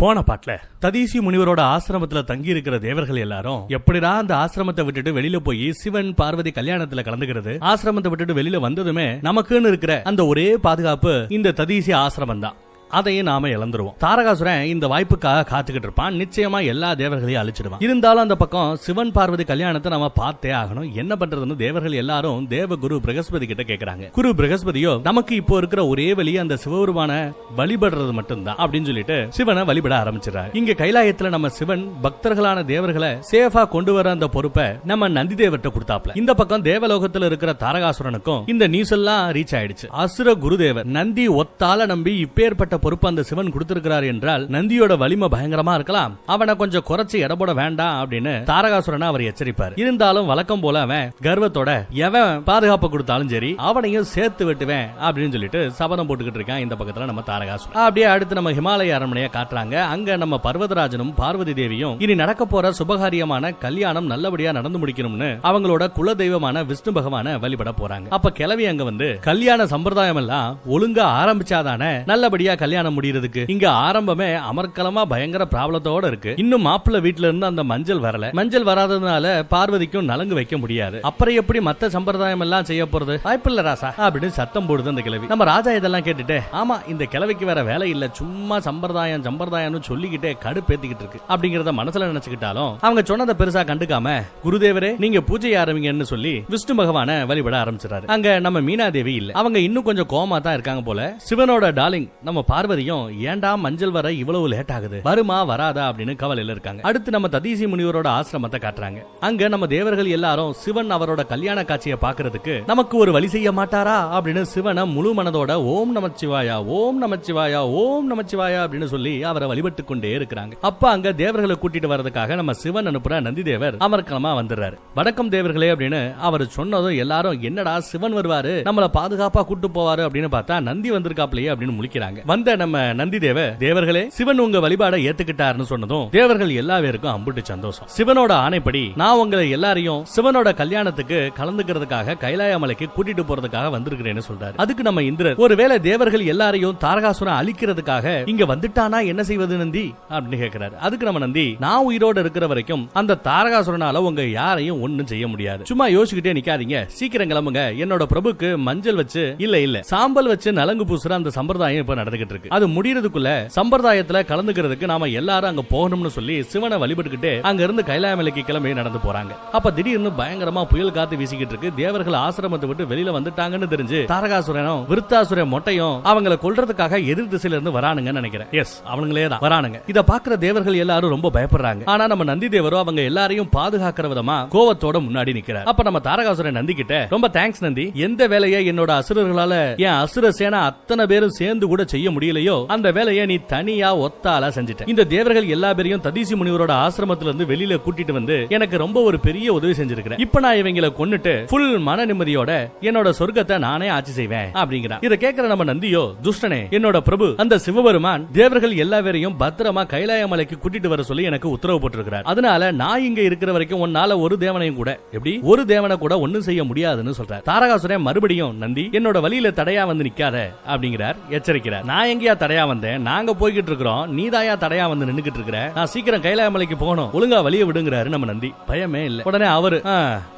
போன பாட்டுல ததீசி முனிவரோட ஆசிரமத்துல தங்கி இருக்கிற தேவர்கள் எல்லாரும் எப்படிடா அந்த ஆசிரமத்தை விட்டுட்டு வெளியில போய் சிவன் பார்வதி கல்யாணத்துல கலந்துக்கிறது, ஆசிரமத்தை விட்டுட்டு வெளியில வந்ததுமே நமக்குன்னு இருக்கிற அந்த ஒரே பாதுகாப்பு இந்த ததீசி ஆசிரமம் தான், அதையும் நாம இழந்துருவோம். தாரகாசுரன் இந்த வாய்ப்புக்காக காத்துக்கிட்டு இருப்பான். நிச்சயமா எல்லா தேவர்களையும் அழிச்சிடுவான். இருந்தாலும் அந்த பக்கம் சிவன் பார்வதி கல்யாணத்தை நம்ம பார்த்தே ஆகணும். என்ன பண்றதுன்னு தேவர்கள் எல்லாரும் தேவ குரு பிரகஸ்பதி கிட்ட கேக்குறாங்க. குரு பிரகஸ்பதியோ நமக்கு இப்போ இருக்கிற ஒரே வழி அந்த சிவபெருமான வழிபடுறது மட்டும்தான் அப்படின்னு சொல்லிட்டு சிவனை வழிபட ஆரம்பிச்சிடறாரு. இங்க கைலாயத்துல நம்ம சிவன் பக்தர்களான தேவர்களை சேஃபா கொண்டு வர அந்த பொறுப்பை நம்ம நந்தி தேவர்கிட்ட கொடுத்தாப்ல. இந்த பக்கம் தேவலோகத்துல இருக்கிற தாரகாசுரனுக்கும் இந்த நியூஸ் எல்லாம் ரீச் ஆயிடுச்சு. அசுர குருதேவர் நந்தி ஒத்தால நம்பி இப்பேற்பட்ட பொறுப்பு அந்த சிவன் கொடுத்திருக்கிறார் என்றால் நந்தியோட வலிமை பயங்கரமா இருக்கலாம், அவனை கொஞ்சம் குறைச்சு எடப்போட வேண்டாம் அப்படின்னு தாரகாசுரனை அவர் எச்சரிப்பார். இருந்தாலும் வழக்கம் போல அவன் கர்வத்தோட எவன் பாதுகாப்பு கொடுத்தாலும் சரி அவனையும் சேர்த்து வெட்டுவேன் அப்படின்னு சொல்லிட்டு சபதம் போட்டுக்கிட்டு இருக்கான். இந்த பக்கத்துல நம்ம தாரகாசுரன். அப்படியே அடுத்து நம்ம ஹிமாலய அரண்மனையை காட்டுறாங்க. அங்க நம்ம பர்வதராஜனும் பார்வதி தேவியும் இனி நடக்க போற சுபகாரியமான கல்யாணம் நல்லபடியா நடந்து முடிக்கணும்னு அவங்களோட குல தெய்வமான விஷ்ணு பகவான வழிபட போறாங்க. அப்ப கிளவி அங்க வந்து கல்யாண சம்பிரதாயம் எல்லாம் ஒழுங்கா ஆரம்பிச்சாதானே நல்லபடியா கல்யாணம் முடியறதுக்கு. இங்க ஆரம்பமே அமர்க்கலமா பயங்கர ப்ராப்ளத்தோட இருக்கு. இன்னும் மாப்பிள்ளை வீட்டுல இருந்து அந்த மஞ்சள் வரல. மஞ்சள் வராததுனால பார்வதிக்கும் நலங்கு வைக்க முடியாது. அப்புறம் எப்படி மத்த சம்பிரதாயம் எல்லாம் செய்ய போறது? வாய்ப்பில்ல ராசா அப்படின்னு சத்தம் போடுது அந்த கிழவி. நம்ம ராஜா இதெல்லாம் கேட்டுட்டு ஆமா இந்த கிழவிக்கு வேற வேலை இல்ல, சும்மா சம்பிரதாயம்னு சொல்லிக்கிட்டே கடுப்பேத்திக்கிட்டு இருக்கு அப்படிங்கறத மனசுல நினைச்சுக்கிட்டாலும் அவங்க சொன்னதை பெருசா கண்டுக்காம குருதேவரே நீங்க பூஜை ஆரம்பிங்கன்னு சொல்லி விஷ்ணு பகவான வழிபட ஆரம்பிச்சிட்டாரு. அங்க நம்ம மீனாதேவி இல்ல, அவங்க இன்னும் கொஞ்சம் கோமா தான் இருக்காங்க போல. சிவனோட டார்லிங் நம்ம பார்வதியும் ஏண்டா மஞ்சள் வர இவ்வளவு லேட் ஆகுது, வருமா வராதா அப்படின்னு கவலையில இருக்காங்க. அடுத்து நம்ம ததீசி முனிவரோட ஆசிரமத்தை காட்டுறாங்க. அங்க நம்ம தேவர்கள் எல்லாரும் சிவன் அவரோட கல்யாண காட்சியை பாக்குறதுக்கு நமக்கு ஒரு வழி செய்ய மாட்டாரா அப்படின்னு சிவனை முழு மனதோட ஓம் நமச்சிவாயா ஓம் நமச்சிவாயா ஓம் நமச்சிவாயா அப்படின்னு சொல்லி அவரை வழிபட்டு கொண்டே இருக்கிறாங்க. அப்ப அங்க தேவர்களை கூட்டிட்டு வரதுக்காக நம்ம சிவன் அனுப்புற நந்தி தேவர் அமர்க்கலமா வந்துடுறாரு. வணக்கம் தேவர்களே அப்படின்னு அவர் சொன்னதும் எல்லாரும் என்னடா சிவன் வருவாரு நம்மள பாதுகாப்பா கூட்டு போவாரு அப்படின்னு பார்த்தா நந்தி வந்திருக்காப்லயே அப்படின்னு முழிக்கிறாங்க. வந்த நம்ம நந்தி தேவர்களே சிவன் உங்க வழிபாட ஏத்துக்கிட்டாருன்னு சொன்னதும் தேவர்கள் எல்லா பேருக்கும் அம்புட்டு சந்தோஷம். சிவனோட ஆணைப்படி நான் உங்களை எல்லாரையும் சிவனோட கல்யாணத்துக்கு கலந்துக்கிறதுக்காக கைலாய மலைக்கு கூட்டிட்டு போறதுக்காக வந்திருக்கிறேன்னு சொல்றாரு. அதுக்கு நம்ம இந்திரர் ஒருவேளை தேவர்கள் எல்லாரையும் தாரகாசுரன் அழிக்கிறதுக்காக இங்க வந்துட்டானா என்ன செய்வது நந்தி அப்படின்னு கேட்கிறாரு. அதுக்கு நம்ம நந்தி நான் உயிரோட இருக்கிற வரைக்கும் அந்த தாரகாசுரனால உங்க யாரையும் ஒண்ணும் செய்ய முடியாது, சும்மா யோசிச்சுக்கிட்டே நிக்காதீங்க, சீக்கிரம் கிளம்புங்க. என்னோட பிரபுக்கு மஞ்சள் வச்சு இல்ல சாம்பல் வச்சு நலங்கு பூசுற அந்த சம்பிரதாயம் இப்ப நடந்துகிட்டு இருக்கு. அது முடியறதுக்குள்ள சம்பிரதாயத்துல கலந்துக்கிறதுக்கு நாம எல்லாரும் அங்க போகணும்னு சொல்லி சிவனை வழிபட்டுக்கிட்டு அங்க இருந்து கைலாய மலைக்கு கிளம்பி நடந்து போறாங்க. அப்ப திடீர்னு பயங்கரமா புயல் காத்து வீசிக்கிட்டு இருக்கு. தேவர்கள் ஆசிரமத்தை விட்டு வெளியில வந்துட்டாங்கன்னு தெரிஞ்சு தாரகாசுரனும் விருத்தாசுர மொட்டையும் அவங்களை கொல்றதுக்காக எதிர் திசையில இருந்து வரானுங்கன்னு நினைக்கிறேன். எஸ் அவங்களே தான் வரானுங்க. இத பாக்குற தேவர்கள் எல்லாரும் ரொம்ப பயப்படுறாங்க. ஆனா நம்ம நந்தி தேவரோ அவங்க எல்லாரையும் பாதுகாக்கிற விதமா கோவத்தோட முன்னாடி நிக்கிறார். அப்ப நம்ம தாரகாசுரன் நந்தி கிட்ட ரொம்ப தேங்க்ஸ் நந்தி, எந்த வேலையை என்னோட அசுரர்களால என் அசுர சேனா அத்தனை பேரும் சேர்ந்து கூட செய்ய முடியலையோ அந்த வேலையை நீ தனியா ஒத்தால செஞ்சிட்ட. இந்த தேவர்கள் எல்லா பேரையும் ததீசி முனிவரோட ஆசிரமத்துல இருந்து வெளியில கூட்டிட்டு வந்து எனக்கு ரொம்ப ஒரு பெரிய உதவி செஞ்சிருக்கிறேன். இப்ப நான் இவங்களை கொன்னுட்டு ஃபுல் மன நிம்மதியோட என்னோட சொர்க்கத்தை நானே ஆட்சி செய்வேன் அப்படிங்கிறார். இத கேட்கிற நம்ம நந்தியோ துஷ்டனே, என்னோட பிரபு அந்த சிவபெருமான் தேவர்கள் எல்லா பேரையும் பத்திரமா கைலாய மலைக்கு கூட்டிட்டு வர சொல்லி எனக்கு உத்தரவு போட்டிருக்கிறார். அதனால நான் இங்க இருக்கிற வரைக்கும் உன்னால ஒரு தேவனையும் கூட எப்படி ஒரு தேவனை கூட ஒண்ணும் செய்ய முடியாதுன்னு சொல்றார். தாரகாசுரன் மறுபடியும் நந்தி என்னோட வழியில தடையா வந்து நிக்காத அப்படிங்கிறார், எச்சரிக்கிறார். நான் எங்கயா தடையா வந்தேன், நாங்க போய்கிட்டு இருக்கிறோம், நீதாயா தடையா வந்து நின்னுகிட்டு இருக்கிற, நான் சீக்கிரம் கைலாய மலைக்கு போகணும், ஒழுங்கா வழிய விடுங்கிறாரு நம்ம நந்தி. பயமே இல்ல. உடனே அவரு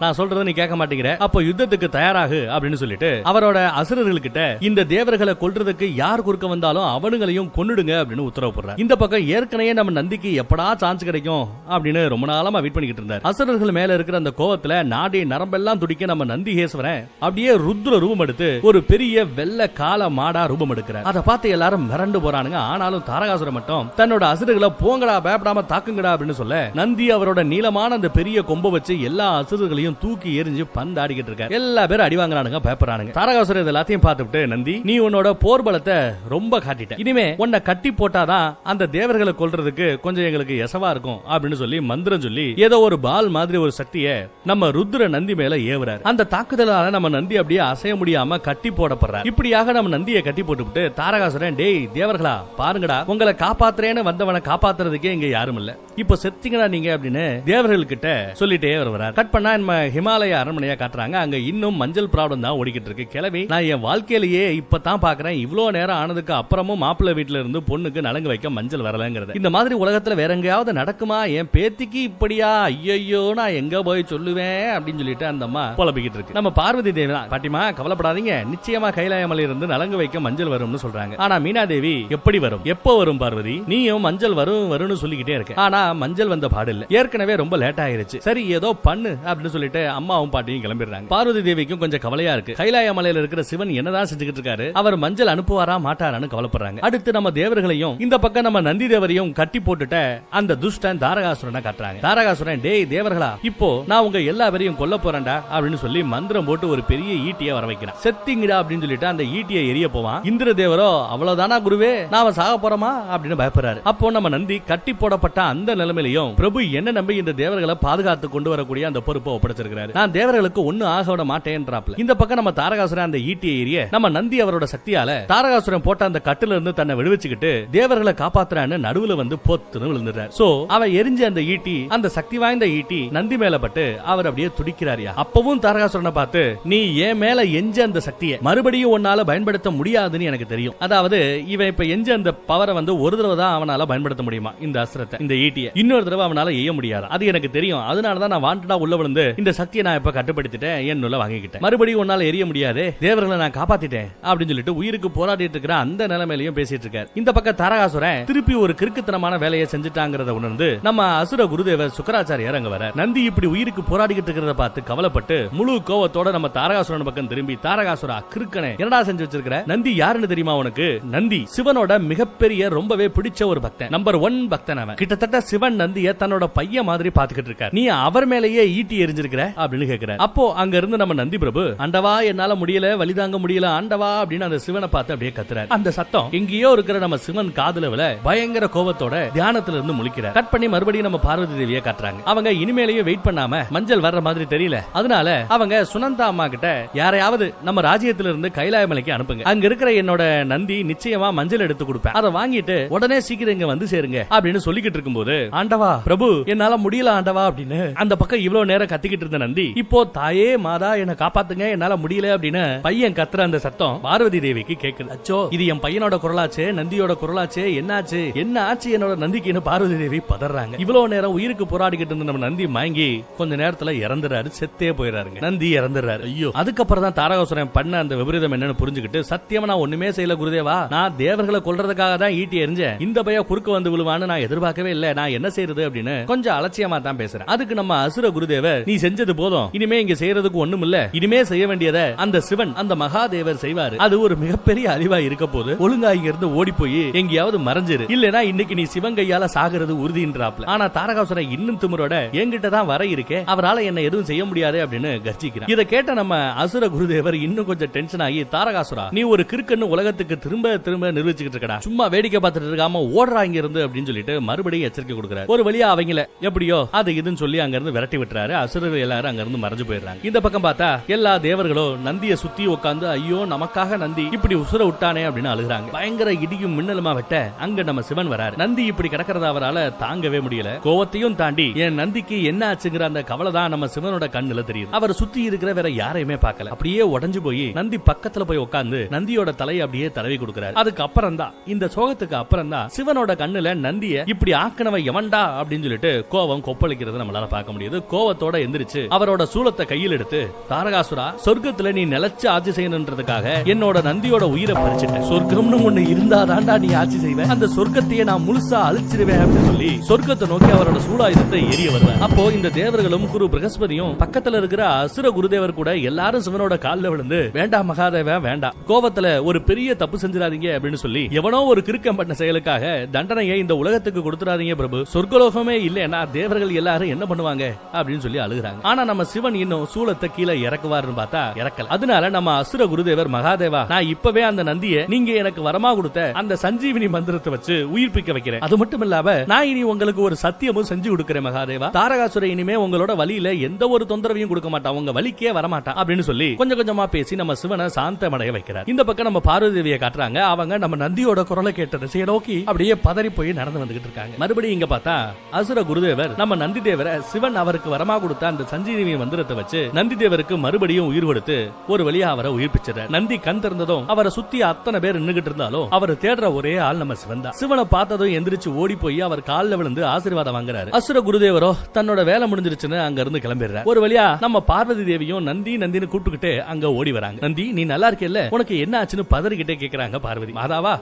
நான் சொல்றத நீ கேட்க மாட்டேங்கிற, அப்போ யுத்தத்துக்கு தயாராகு அப்படின்னு சொல்லிட்டு அவரோட அசுரர்கள்கிட்ட இந்த தேவர்களை கொல்றதுக்கு யார் குறுக்க வந்தாலும் அவனுங்களையும் கொன்னுடுங்க அப்படின்னு உத்தரவு போடுறார். இந்த பக்கம் ஏற்கனவே நம்ம நந்திக்கு எப்படா சான்ஸ் கிடைக்கும் அப்படின்னு ரொம்ப நாளமா வெயிட் பண்ணிக்கிட்டு இருந்தார். அசுரர்கள் மேல இருக்கிற அந்த கோவத்துல நாடி நரம்பெல்லாம் துடிக்க நம்ம நந்திகேஸ்வரன் அப்படியே ருத்ர ரூபம் எடுத்து ஒரு பெரிய வெள்ள கால மாடா ரூபம் எடுக்கிறார். அதை பார்த்து எல்லாரும் மிரண்டு போறானுங்க. ஆனாலும் தாரகாசுரன் மட்டும் தன்னோட அசுரர்களை போங்கடா பயப்படாம தாக்குங்கடா அப்படின்னு சொல்ல நந்தி அவரோட நீளமான அந்த பெரிய கொம்பை வச்சு எல்லா அசுரர்களையும் தூக்கி எரிஞ்சு பந்தாடிக்கிட்டு இருக்காரு. எல்லா பேரும் அடி வாங்குறானுங்க, பயப்படுறானுங்க. தாரகாசுரன் எல்லாத்தையும் பார்த்துட்டு நந்தி நீ உன்னோட போர் பலத்தை ரொம்ப காட்டிட்ட, இனிமே உன்னை கட்டி போட்டாதான் அந்த தேவர்களை கொல்றதுக்கு கொஞ்சம் எங்களுக்கு எசவா இருக்கும் அப்படின்னு சொல்லி மந்திரம் சொல்லி ஏதோ ஒரு பால் மாதிரி ஒரு சக்தியை நம்ம ருத்ர நந்தி மேல ஏவுறாரு. அந்த தாக்குதலால நம்ம நந்தி அப்படியே அசைய முடியாம கட்டி போடப்படுறாரு. இப்படியாக நம்ம நந்தியை கட்டி போட்டுவிட்டு தாரகாசுரன் டேய் தேவர்களா பாருங்கடா, உங்களை காப்பாத்துறேன்னு வந்தவனை காப்பாத்துறதுக்கே இங்க யாரும் இல்ல, இப்போ செத்தீங்கடா நீங்க அப்படின்னு தேவர்கள் கிட்ட சொல்லிட்டே வருவார். கட் பண்ணா நம்ம ஹிமாலய அரண்மனையா காட்டுறாங்க. அங்க இன்னும் மஞ்சள் ப்ராப்ளம் தான் ஓடிக்கிட்டு இருக்கு. கிளவி, நான் என் வாழ்க்கையிலேயே இப்பதான் பாக்குறேன், இவ்வளவு நேரம் ஆனதுக்கு அப்புறமும் மாப்பிள்ளை வீட்டுல இருந்து பொண்ணுக்கு நலங்கு வைக்க மஞ்சள் வரலங்கிறது. இந்த மாதிரி உலகத்துல வேற எங்கேயாவது நடக்குமா? என் பேத்திக்கு இப்படியா? ஐயோ, நான் எங்க போய் சொல்லுவேன் அப்படின்னு சொல்லிட்டு அந்த அம்மா புலம்பிக்கிட்டு இருக்கு. நம்ம பார்வதி தேவி தான், பாட்டிமா கவலைப்படாதீங்க, நிச்சயமா கைலாயமலையில இருந்து நலங்கு வைக்க மஞ்சள் வரும்னு சொல்றாங்க. ஆனா மீனா தேவி, எப்படி வரும், எப்போ வரும் பார்வதி? நீயும் மஞ்சள் வரும் வரும்னு சொல்லிக்கிட்டே இருக்க, ஆனா மஞ்சள் வந்த பாடு இல்ல. ஏற்கனவே ரொம்ப லேட் ஆயிருச்சு. சரி ஏதோ பண்ணு அப்படின்னு சொல்லிட்டு அம்மாவும் பாட்டியும் கிளம்பிடுறாங்க. பார்வதி தேவிக்கும் கொஞ்சம் கவலையா இருக்கு. கைலாய மலையில இருக்கிற சிவன் என்னதான் செஞ்சுக்கிட்டு இருக்காரு, அவர் மஞ்சள் அனுப்புவாரா மாட்டாரான்னு கவலைப்படுறாங்க. அடுத்து நம்ம தேவர்களையும் இந்த பக்கம் நம்ம நந்தி தேவரையும் கட்டி போட்டுட்ட அந்த துஷ்டன் தாரகாசுரனை காட்டுறாங்க. தாரகாசுரன், டேய் தேவர்களா, இப்போ நான் உங்க எல்லா பேரையும் கொல்ல போறேன்டா அப்படின்னு சொல்லி மந்திரம் போட்டு ஒரு பெரிய ஈட்டியை வர வைக்கிறான். செத்திங்கடா அப்படின்னு சொல்லிட்டு அந்த ஈட்டியை எரிய போவான். இந்திர தேவரோ, அவ்வளவுதானா குருவே, நாம சாக போறோமா அப்படின்னு பயப்படுறாரு. அப்போ நம்ம நந்தி கட்டி போடப்பட்ட அந்த நிலைமையிலையும் பிரபு என்ன நம்பி இந்த தேவர்களை பாதுகாத்து கொண்டு வரக்கூடிய அந்த பொறுப்பை ஒப்படைச்சிருக்கிறாரு. நான் தேவர்களுக்கு ஒண்ணு ஆக விட மாட்டேன்றாப்ல. இந்த பக்கம் நம்ம தாரகாசுரன் அந்த ஈட்டியை எரிய நம்ம நந்தி அவரோட சக்தியால தாரகாசுரன் போட்ட அந்த கட்டுல இருந்து தன்னை விடுவிச்சுக்கிட்டு தேவர்களை காப்பாத்துறான்னு நடுவுல வந்து பொத்துன்னு விழுந்துறாரு. சோ அவ எரிஞ்ச அந்த ஈட்டி, அந்த சக்தி வாய்ந்த ஈட்டி நந்தி மேல பட்டு அவர் அப்படியே துடிக்கிறாரியா. அப்பவும் தாரகாசுரனை பார்த்து, நீ என் மேல எஞ்ச அந்த சக்தியை மறுபடியும் உன்னால பயன்படுத்த முடியாதுன்னு எனக்கு தெரியும். அதாவது இவன் இப்ப எஞ்ச அந்த பவரை வந்து ஒரு தடவை தான் அவனால பயன்படுத்த முடியுமா, இந்த அஸ்திரத்தை, இந்த ஈட்டியை இன்னொரு தடவை அவனால எய்ய முடியாது. அது எனக்கு தெரியும். அதனாலதான் நான் வாண்டடா உள்ள விழுந்து இந்த சக்தியை நான் இப்ப கட்டுப்படுத்திட்டேன், என்னுள்ள வாங்கிக்கிட்டேன். மறுபடியும் உன்னால எரிய முடியாது, தேவர்களை நான் காப்பாத்திட்டேன் அப்படின்னு சொல்லிட்டு உயிருக்கு போராடிட்டு இருக்கிற அந்த நிலைமையிலையும் பேசிட்டு இருக்காரு. இந்த பக்கம் தாரகாசுரன் திருப்பி ஒரு கிறுக்குத்தனமான வேலையை செஞ்சுட்டாங்கிறத உணர்ந்து நம்ம அசுர குருதேவர் சுக்கராச்சாரியார் அங்க வர. நந்தி இப்படி உயிருக்கு போராடிக்கிட்டு இருக்கிறத பார்த்து கவலைப்பட்டு முழு கோவத்தோட நம்ம தாரகாசுரன் பக்கம் திரும்பி, தாரகாசுரா கிறுக்கனே, என்னடா செஞ்சு வச்சிருக்கிற? நந்தி யாருன்னு தெரியுமா உனக்கு? நந்தி சிவனோட மிகப்பெரிய ரொம்பவே பிடிச்ச ஒரு பக்தன், நம்பர் 1 பக்தன் அவன். கிட்டத்தட்ட சிவன் நந்திய தன்னோட பையன் மாதிரி பாத்துக்கிட்டு இருக்காரு. நீ அவர் மேலேயே ஈட்டி எரிஞ்சிருக்கிற அப்படின்னு கேக்குற. அப்போ அங்க இருந்து நம்ம நந்தி பிரபு, ஆண்டவா என்னால முடியல, வலிதாங்க முடியல ஆண்டவா அப்படின்னு அந்த சிவனை பார்த்து அப்படியே கத்துறாரு. அந்த சத்தம் எங்கேயோ இருக்கிற நம்ம சிவன் காதுல விழ பயங்கர கோபத்தோட தியானத்துல இருந்து முழிக்கிறார். கட் பண்ணி மறுபடியும் நம்ம பார்வதி தேவியை காட்டுறாங்க. அவங்க இனிமேலேயே வெயிட் பண்ணாம மஞ்சள் வர்ற மாதிரி தெரியல. அதனால அவங்க சுனந்தா அம்மா கிட்ட, யாரையாவது நம்ம ராஜ்யத்துல இருந்து கைலாய மலைக்கு அனுப்புங்க, அங்க இருக்கிற என்னோட நந்தி நிச்சயமா மஞ்சள் எடுத்து கொடுப்பேன், அதை வாங்கிட்டு உடனே சீக்கிரம் இங்க வந்து சேருங்க அப்படின்னு சொல்லிக்கிட்டு இருக்கும்போது, ஆண்டவா பிரபு என்னால முடியல ஆண்டவா அப்படின்னு அந்த பக்கம் இவ்வளவு நேரம் கத்திக்கிட்டு இருந்த நந்தி இப்போ, தாயே மாதா என்ன காப்பாத்துங்க, என்னால முடியல அப்படின்னு பையன் கத்துற அந்த சத்தம் பார்வதி தேவிக்கு கேக்குது. அச்சோ, இது என் பையனோட குரலாச்சே, நந்தியோட குரலாச்சே, என்னாச்சு என்ன ஆச்சு என்னோட நந்திக்குன்னு பார்வதி தேவி பதறாங்க. இவ்வளவு நேரம் உயிருக்கு போராடிக்கிட்டு இருந்த நம்ம நந்தி மயங்கி கொஞ்ச நேரத்துல இறந்துறாரு, செத்தே போயிறாருங்க. நந்தி இறந்துறாரு. ஐயோ, அதுக்கப்புறம் தான் தாரகாசுரன் பண்ண அந்த விபரீதம் என்னன்னு புரிஞ்சுக்கிட்டு, சத்தியமா நான் ஒண்ணுமே செய்யல குருதேவா, நான் தேவர்களை கொல்றதுக்காக தான் ஈட்டி எரிஞ்சேன், இந்த பையன் குறுக்க வந்து விழுவான்னு நான் எதிர்பார்க்கவே இல்ல, நான் என்ன செய்யறது அப்படின்னு கொஞ்சம் அலட்சியமா தான் பேசுறேன். அதுக்கு நம்ம அசுர குருதேவர், நீ செஞ்சது போதும், இனிமே இங்க செய்யறதுக்கு ஒண்ணும் இல்ல, இனிமே செய்ய வேண்டியதை அந்த சிவன் அந்த மகாதேவர் செய்வாரு, அது ஒரு மிகப்பெரிய அழிவா இருக்க போது, ஒழுங்கா இங்க இருந்து ஓடி போய் எங்கேயாவது மறைஞ்சிரு, இல்லனா இன்னைக்கு நீ சிவன் கையால சாகிறது உறுதின்றாப்ல. ஆனா தாரகாசுரன் இன்னும் திமிரோட, என்கிட்ட தான் வர இருக்கே, அவரால என்ன எதுவும் செய்ய முடியாது அப்படின்னு கர்ஜிக்கிறான். இத கேட்ட நம்ம அசுர குருதேவர் இன்னும் கொஞ்சம் டென்ஷன் ஆகி, தாரகாசுரா நீ ஒரு கிறுக்கன்னு உலகத்துக்கு திரும்ப திரும்ப நிரூபிச்சுக்கிட்டு இருக்கடா, சும்மா வேடிக்கை பார்த்துட்டு இருக்காம ஓடுறா இங்க இருந்து அப்படின்னு சொல்லிட்டு மறுபடியும் எச்சரிக்கை கொடுக்கிறார். ஒரு வழியா அவங்கள எப்படியோ அது இதுன்னு சொல்லி அங்க இருந்து விரட்டி விட்டுறாரு. அசுரர்கள் எல்லாரும் அங்க இருந்து மறைஞ்சு போயிடுறாங்க. இந்த பக்கம் பார்த்தா எல்லா தேவர்களும் நந்திய சுத்தி உட்கார்ந்து, ஐயோ நமக்காக நந்தி இப்படி உசுர விட்டானே அப்படின்னு அழுகுறாங்க. பயங்கர இடியும் மின்னலுமா வெட்ட அங்க நம்ம சிவன் வராரு. நந்தி இப்படி கிடக்கிறத அவரால தாங்கவே முடியல. கோவத்தையும் தாண்டி என் நந்திக்கு என்ன ஆச்சுங்கிற அந்த கவலை தான் நம்ம சிவனோட கண்ணுல தெரியுது. அவர் சுத்தி இருக்கிற வேற யாரையுமே பார்க்கல. அப்படியே உடஞ்சு போய் நந்தி பக்கத்துல போய் உட்கார்ந்து நந்தியோட தலையை அப்படியே தடவி கொடுக்கிறாரு. அதுக்கு அப்புறம் தான், இந்த சோகத்துக்கு அப்புறம் தான் சிவனோட கண்ணுல நந்திய இப்படி ஆக்கினவன் எவன்டா அப்படின்னு சொல்லிட்டு கோவம் கொப்பளிக்கிறது நம்மளால பார்க்க முடியுது. கோவத்தோட எந்திரிச்சு அவரோட சூலத்தை கையில் எடுத்து, தாரகாசுரா சொர்க்கத்துல நீ நிலைச்சு ஆட்சி செய்யணுன்றதுக்காக என்னோட நந்தியோட உயிரை பறிச்சிட்டேன், சொர்க்கம்னு ஒண்ணு இருந்தாதான்டா நீ ஆட்சி செய்வேன், அந்த சொர்க்கத்தையே நான் முழுசா அழிச்சிருவேன் அப்படின்னு சொல்லி சொர்க்கத்தை நோக்கி அவரோட சூலாயுதத்தை எரிய வருவார். அப்போ இந்த தேவர்களும் குரு பிரகஸ்பதியும் பக்கத்துல இருக்கிற அசுர குருதேவர் கூட எல்லாரும் சிவனோட காலில் விழுந்து, வேண்டாம் மகாதேவா வேண்டாம், கோவத்துல ஒரு பெரிய தப்பு செஞ்சிடாதீங்க அப்படின்னு சொல்லி, எவனோ ஒரு கிறுக்கம் பண்ண செயலுக்காக தண்டனையை இந்த உலகத்துக்கு கொடுத்துடாதீங்க பிரபு, சொர்க்கலோகமே இல்லைன்னா தேவர்கள் எல்லாரும் என்ன பண்ணுவாங்க அப்படின்னு சொல்லி அழுகுறாங்க. ஆனா நம்ம சிவன் இன்னும் சூலத்தை கீழே இறக்குவாருன்னு பார்த்தா இறக்கல. அதனால நம்ம அசுர குருதேவர், மகாதேவா நான் இப்பவே அந்த நந்தியை நீங்க எனக்கு வரமா கொடுத்த அந்த சஞ்சீவினி மந்திரத்தை வச்சு உயிர்ப்பிக்க வைக்கிறேன், அது மட்டும் இல்லாம நான் இனி உங்களுக்கு ஒரு சத்தியமும் செஞ்சு கொடுக்கிறேன் மகாதேவா, தாரகாசுர இனிமே உங்களோட வழியில எந்த ஒரு தொந்தரவையும் கொடுக்க மாட்டான், உங்க வலிக்கே வரமாட்டான் அப்படின்னு சொல்லி கொஞ்சம் கொஞ்சமா பேசி நம்ம சிவனை சாந்தமடைய வைக்கிறார். இந்த பக்கம் நம்ம பார்வதி தேவியை காட்டுறாங்க. அவங்க நம்ம நந்தியோட குரலை கேட்ட திசையை நோக்கி அப்படியே பதறி போய் நடந்து வந்துகிட்டு இருக்காங்க. மறுபடியும் இங்க பார்த்தா அசுர குருதேவர் நம்ம நந்தி தேவரை சிவன் அவருக்கு வரமா கொடுத்த அந்த சஞ்சீவி மந்திரத்தை வச்சு நந்தி தேவருக்கு மறுபடியும் உயிர் கொடுத்து ஒரு வழியா அவரை உயிர்ப்பிச்சார். நந்தி கண் திறந்ததும் அவரை சுத்தி அத்தனை பேர் நின்னுகிட்டு இருந்தாலும் அவர் தேடுற ஒரே ஆள் நம்ம சிவன் தான். சிவனை பார்த்ததும் எந்திரிச்சு ஓடி போய் அவர் காலில் விழுந்து ஆசீர்வாதம் வாங்குறாரு. அசுர குருதேவரோ தன்னோட வேலை முடிஞ்சிருச்சுன்னு அங்க இருந்து கிளம்பிடுறாரு. ஒரு வழியா நம்ம பார்வதி தேவியும் நந்தி நந்தின்னு கூப்பிட்டுக்கிட்டு அங்க ஓடி வராங்க. நந்தி நீ நல்லா இருக்கேல்ல, உனக்கு என்ன ஆச்சுன்னு பதறிக்கிட்டே கேக்குறாங்க பார்வதி.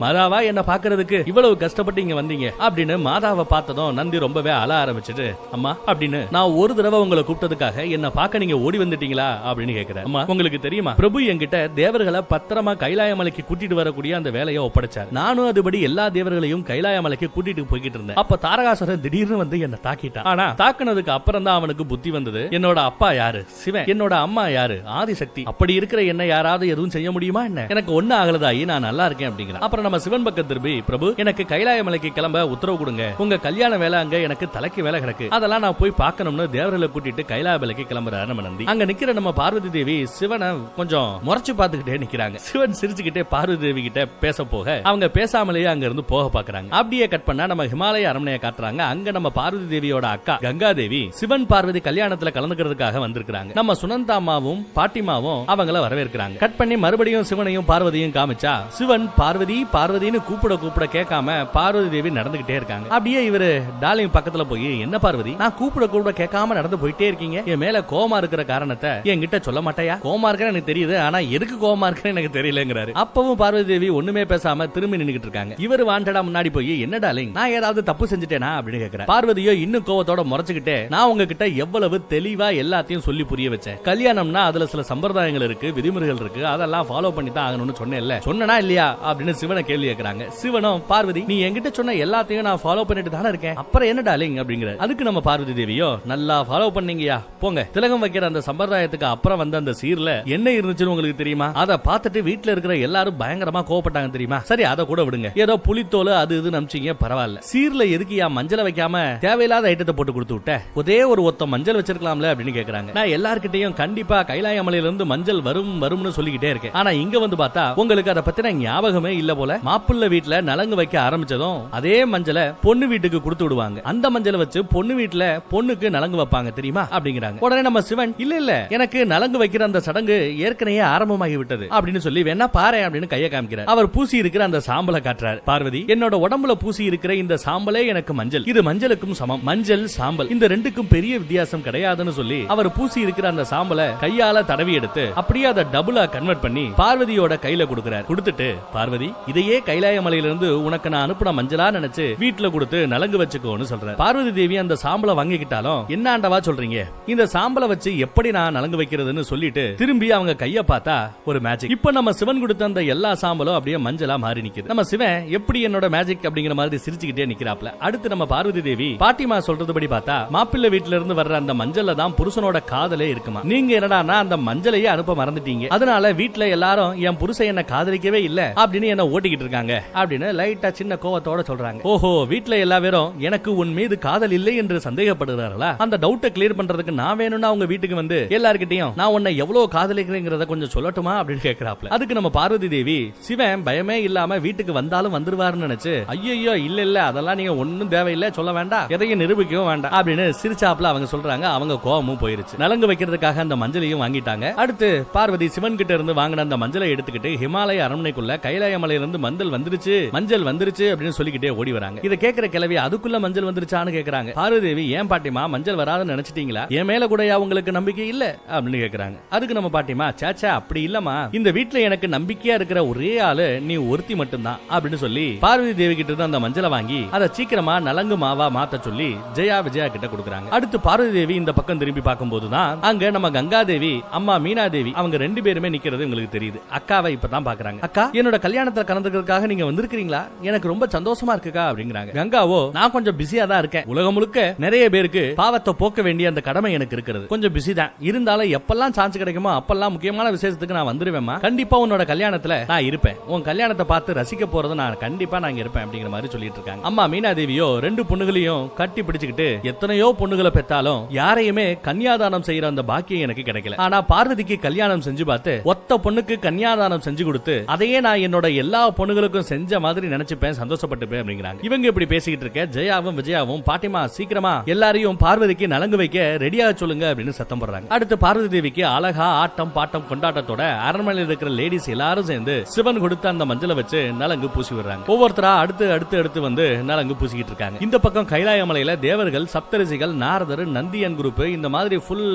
மாதாவா என்ன பாக்குறதுக்கு இவ்வளவு கஷ்டப்பட்டு இங்க வந்தீங்க அப்படின்னு மாதாவை பார்த்ததும் நந்தி ரொம்பவே அழ ஆரம்பிச்சுட்டு அம்மா அப்படின்னு நான் ஒரு தடவை உங்களை கூப்பிட்டதுக்காக என்ன பார்க்க நீங்க ஓடி வந்துட்டீங்களா அப்படின்னு கேக்குறேன். அம்மா உங்களுக்கு தெரியுமா பிரபு என்கிட்ட தேவர்களை பத்திரமா கைலாய மலைக்கு கூட்டிட்டு வரக்கூடிய அந்த வேலையை ஒப்படைச்சார். நானும் அதுபடி எல்லா தேவர்களையும் கைலாய மலைக்கு கூட்டிட்டு போய்கிட்டு இருந்தேன். அப்ப தாரகாசுரன் திடீர்னு வந்து என்ன தாக்கிட்டான். ஆனா தாக்குனதுக்கு அப்புறம் தான் அவனுக்கு புத்தி வந்தது. என்னோட அப்பா யாரு சிவன், என்னோட அம்மா யாரு ஆதிசக்தி. அப்படி இருக்கிற என்ன யாராவது எதுவும் செய்ய முடியுமா என்ன? எனக்கு ஒண்ணு ஆகலதாயி நான் நல்லா இருக்கேன் அப்படிங்கிற. அப்புறம் நம்ம சிவன் பக்கம் திரும்பி பிரபு எனக்கு கைலாய மலைக்கு கிளம்ப உத்தரவு கொடுங்க. உங்க கல்யாண வேலை அங்க எனக்கு தலைக்கு வேலை கிடக்கு, அதெல்லாம் நான் போய் பார்க்கணும்னு தேவர்களை கூட்டிட்டு கைலாய மலைக்கு கிளம்புறாரு நம்ம நந்தி. அங்க நிக்கிற நம்ம பார்வதி தேவி சிவனை கொஞ்சம் முறைச்சு பார்த்துக்கிட்டே நிக்கிறாங்க. சிவன் சிரிச்சுக்கிட்டே பார்வதி தேவி கிட்ட பேச போக அவங்க பேசாமலேயே அங்க இருந்து போக பாக்குறாங்க. அப்படியே கட் பண்ணா நம்ம ஹிமாலய அரண்மனையை காட்டுறாங்க. அங்க நம்ம பார்வதி தேவியோட அக்கா கங்கா தேவி சிவன் பார்வதி கல்யாணத்துல கலந்துக்கிறதுக்காக வந்திருக்காங்க. நம்ம சுனந்தா அம்மாவும் பாட்டிமாவும் அவங்கள வரவேற்கிறாங்க. கட் பண்ணி மறுபடியும் சிவனையும் பார்வதியும் காமிச்சா சிவன் பார்வதி பார்வதின்னு கூப்பிட கேட்காம பார்வதி தேவி நடந்துகிட்டே இருக்காங்க. அப்படியே இவரு டாலிங் பக்கத்துல போய் என்ன பார்வதி நான் கூப்பிட கேட்காம நடந்து போயிட்டே இருக்கீங்க, என் மேல கோமா இருக்கிற காரணத்தை என்கிட்ட சொல்ல மாட்டாயா? கோமா இருக்கிற எனக்கு தெரியுது, ஆனா எதுக்கு கோமா இருக்கிற எனக்கு தெரியலங்கிறாரு. அப்பவும் பார்வதி தேவி ஒண்ணுமே பேசாம திரும்பி நின்னுகிட்டு இருக்காங்க. இவர் வாண்டடா முன்னாடி போய் என்ன டாலிங் நான் ஏதாவது தப்பு செஞ்சுட்டேனா அப்படின்னு கேக்குறேன். பார்வதியோ இன்னும் கோவத்தோட முறைச்சுக்கிட்டே நான் உங்ககிட்ட எவ்வளவு தெளிவா எல்லாத்தையும் சொல்லி புரிய வச்சேன். கல்யாணம்னா அதுல சில சம்பிரதாயங்கள் இருக்கு, விதிமுறைகள் இருக்கு, அதெல்லாம் ஃபாலோ பண்ணி தான் ஆகணும்னு சொன்னேன்ல, சொன்னா இல்லையா அப்படின்னு சிவனை கேள்வி கேட்கறாங்க. சிவனும் பார்வதி நீ என்கிட்ட சொன்ன எல்லாத்தையும் நான் ஃபாலோ பண்ணிட்டு தானே இருக்கேன், அப்புறம் என்ன டாலிங் அப்படிங்கிற. அதுக்கு நம்ம பார்வதி தேவியோ நல்லா ஃபாலோ பண்ணீங்கயா போங்க, திலகம் வைக்கிற அந்த சம்பிரதாயத்துக்கு அப்புறம் வந்த அந்த சீர்ல என்ன இருந்துச்சுன்னு உங்களுக்கு தெரியுமா? அதை பார்த்துட்டு வீட்டுல இருக்கிற எல்லாரும் பயங்கரமா கோவப்பட்டாங்க தெரியுமா? சரி அதை கூட விடுங்க, ஏதோ புளித்தோல் அது இது நம்பிச்சீங்க பரவாயில்ல, சீர்ல எதுக்கு மஞ்சளை வைக்காம தேவையில்லாத ஐட்டத்தை போட்டு கொடுத்து விட்ட, ஒரே ஒரு ஒத்த மஞ்சள் வச்சிருக்கலாம்ல அப்படின்னு கேக்குறாங்க. நான் எல்லார்கிட்டையும் கண்டிப்பா கைலாய மலையில இருந்து மஞ்சள் வரும்னு சொல்லிக்கிட்டே இருக்கேன். ஆனா இங்க வந்து பார்த்தா உங்களுக்கு அதை பத்தின ஞாபகமே இல்ல போல. மாப்பிள்ளை வீட்டுல நலங்கு வைக்க ஆரம்பிச்சதும் அதே மஞ்சளை பொண்ணு வீட்டுக்கு கொடுத்து விடுவாங்க. அந்த மஞ்சளை வச்சு பொண்ணு வீட்டுல பொண்ணுக்கு நலங்கு வைப்பாங்க தெரியுமா அப்படிங்கிறாங்க. உடனே நம்ம சிவன் இல்ல எனக்கு நலங்கு வைக்கிற அந்த சடங்கு ஏற்கனவே ஆரம்பமாகி விட்டது அப்படின்னு சொல்லி வேணா பாரு அப்படின்னு கைய காமிக்கிறார். அவர் பூசி இருக்கிற அந்த சாம்பலை காட்டுறாரு. பார்வதி என்னோட உடம்புல பூசி இருக்கிற இந்த சாம்பலே எனக்கு மஞ்சள், இது மஞ்சளுக்கும் சமம், மஞ்சள் சாம்பல் இந்த ரெண்டுக்கும் பெரிய வித்தியாசம் கிடையாதுன்னு சொல்லி அவர் பூசி இருக்கிற அந்த சாம்பலை கையால தடவி எடுத்து அப்படியே அதை டபுளா கன்வெர்ட் பண்ணி பார்வதியோட கையில கொடுக்கிறார். கொடுத்துட்டு பார்வதி இதையே கைலாய மலையிலிருந்து உனக்கு நான் அனுப்புன மஞ்சளா நினைச்சு வீட்டுல கொடுத்து நலங்கு வச்சுக்கோன்னு சொல்ற. பார்வதி தேவி அந்த சாம்பலை வாங்கிக்கிட்டாலும் என்ன ஆண்டவா சொல்றீங்க, இந்த சாம்பலை வச்சு எப்படி நான் நலங்கு வைக்கிறதுன்னு சொல்லிட்டு திரும்பி அவங்க கைய பார்த்தா ஒரு மேஜிக். இப்ப நம்ம சிவன் கொடுத்த அந்த எல்லா சாம்பலும் அப்படியே மஞ்சளா மாறி நிக்குது. நம்ம சிவன் எப்படி என்னோட மேஜிக் அப்படிங்கிற மாதிரி சிரிச்சுக்கிட்டே நிக்கிறாப்ல. அடுத்து நம்ம பார்வதி தேவி பாட்டிமா சொல்றதுபடி பார்த்தா மாப்பிள்ளை வீட்டுல இருந்து வர்ற அந்த மஞ்சள்ல தான் புருஷனோட காதலே இருக்குமா. நீங்க என்னடானா அந்த மஞ்சளையே அனுப்ப மறந்துட்டீங்க, அதனால வீட்டுல எல்லாரும் என் புருஷன் என்ன காதலிக்கவே இல்ல அப்படின்னு என்ன ஓட்டிக்கிட்டு இருக்காங்க அப்படின்னு லைட்டா சின்ன கோவத்தோட சொல்றாங்க. ஓஹோ வீட்டுல எல்லா பேரும் எனக்கு உன் மீது காதல் இல்லை என்று சந்தேகப்படுகிறார்களா? அந்த டவுட்டை கிளியர் பண்றதுக்கு நான் வேணும்னா அவங்க வீட்டுக்கு வந்து எல்லார்கிட்டையும் நான் உன்னை எவ்வளவு காதலிக்கிறேங்கிறத கொஞ்சம் சொல்லட்டுமா அப்படின்னு கேட்கிறாப்ல. அதுக்கு நம்ம பார்வதி தேவி சிவன் பயமே இல்லாம வீட்டுக்கு வந்தாலும் வந்துருவாருன்னு நினைச்சு ஐயோ இல்ல அதெல்லாம் நீங்க ஒன்னும் தேவையில்லை சொல்ல வேண்டாம், எதையும் நிரூபிக்கவும் வேண்டாம் அப்படின்னு சிரிச்சாப்ல அவங்க சொல்றாங்க. அவங்க கோவமும் போயிருச்சு. நலங்கு வைக்கிறதுக்காக அந்த மஞ்சளையும் வாங்கிட்டாங்க. அடுத்து பார்வதி சிவன் கிட்ட இருந்து வாங்கின அந்த மஞ்சளை எடுத்துக்கிட்டு ஹிமாலய அரண்மனைக்குள்ள கைலாய மலையில இருந்து மஞ்சள் வந்துருச்சு அப்படின்னு சொல்லிக்கிட்டே ஓடி வராங்க. இதை கேட்கிற கிளவி அதுக்குள்ள மஞ்சள் வந்துருச்சான்னு கேக்குறாங்க. பார்வதி ஏன் பாட்டிமா மஞ்சள் வராதுன்னு நினைச்சிட்டீங்களா, என் மேல கூட உங்களுக்கு நம்பிக்கை இல்ல அப்படின்னு கேக்குறாங்க. அதுக்கு நம்ம பாட்டிமா சேச்சா அப்படி இல்லமா, இந்த வீட்டுல எனக்கு நம்பிக்கையா இருக்கிற ஒரே ஆளு நீ ஒருத்தி மட்டும்தான் அப்படின்னு சொல்லி பார்வதி தேவி கிட்ட இருந்து அந்த மஞ்சளை வாங்கி அதை சீக்கிரமா நலங்கு மாவா மாத்த சொல்லி ஜெயா விஜயா கிட்ட கொடுக்குறாங்க. அடுத்து பார்வதி தேவி இந்த பக்கம் திரும்பி பார்க்கும் போதுதான் அங்க நம்ம கங்கா தேவி அம்மா மீனா தேவி அவங்க ரெண்டு பேருமே நிக்கிறது உங்களுக்கு தெரியுது. அக்காவை இப்பதான் பாக்குறாங்க. அக்கா என்னோட கல்யாணத்துல கலந்துக்கிறதுக்காக நீங்க வந்திருக்கீங்களா, எனக்கு ரொம்ப சந்தோஷமா இருக்குக்கா அப்படிங்கிறாங்க. கங்காவோ நான் கொஞ்சம் பிஸியா தான் இருக்கேன், உலகம் முழுக்க நிறைய பேருக்கு பாவத்தை போக்க வேண்டிய அந்த கடமை எனக்கு இருக்கிறது, கொஞ்சம் பிஸி தான், இருந்தாலும் எப்பெல்லாம் சான்ஸ் கிடைக்குமோ அப்பெல்லாம் முக்கியமான விசேஷத்துக்கு நான் வந்துருவேமா, கண்டிப்பா உன்னோட கல்யாணத்துல நான் இருப்பேன், உன் கல்யாணத்தை பார்த்து ரசிக்க போறது நான் கண்டிப்பா நான் இருப்பேன் அப்படிங்கிற மாதிரி சொல்லிட்டு இருக்காங்க. அம்மா மீனா தேவியோ ரெண்டு பொண்ணுகளையும் கட்டி பிடிச்சுக்கிட்டு எத்தனையோ பொண்ணுகளை பெற்றாலும் யாரையுமே கன்னியாதானம் செய்யற அந்த பாக்கியம் எனக்கு கிடைக்கல, ஆனா பார்வதிக்கு கல்யாணம் செஞ்சு பார்த்து ஒத்த பொண்ணுக்கு கன்னியாதானம் செஞ்சு கொடுத்து அதையே நான் என்னோட எல்லா பொண்ணுகளுக்கும் செஞ்ச மாதிரி நினைச்சுப்பேன், சந்தோஷப்பட்டுப்பேன் அப்படிங்கிறாங்க. இவங்க இப்படி பேசிக்கிட்டு இருக்க ஜெயாவும் விஜயாவும் பாட்டிமா சீக்கிரமா எல்லாரையும் பார்வதிக்கு நலங்கு வைக்க ரெடியாக சொல்லுங்க அப்படின்னு சத்தம் போடுறாங்க. அடுத்து பார்வதி தேவிக்கு அழகா ஆட்டம் பாட்டம் கொண்டாட்டத்தோட அரண்மனையில் இருக்கிற லேடிஸ் எல்லாரும் சேர்ந்து சிவன் கொடுத்த அந்த மஞ்சளை வச்சு நலங்கு பூசி விடுறாங்க. ஒவ்வொருத்தரா அடுத்து வந்து நலங்கு பூசிக்கிட்டு இருக்காங்க. இந்த பக்கம் கைலாய மலையில தேவர்கள், சப்தரிசிகள், நாரதர், நந்தியன் குரூப் இந்த மாதிரி ஃபுல்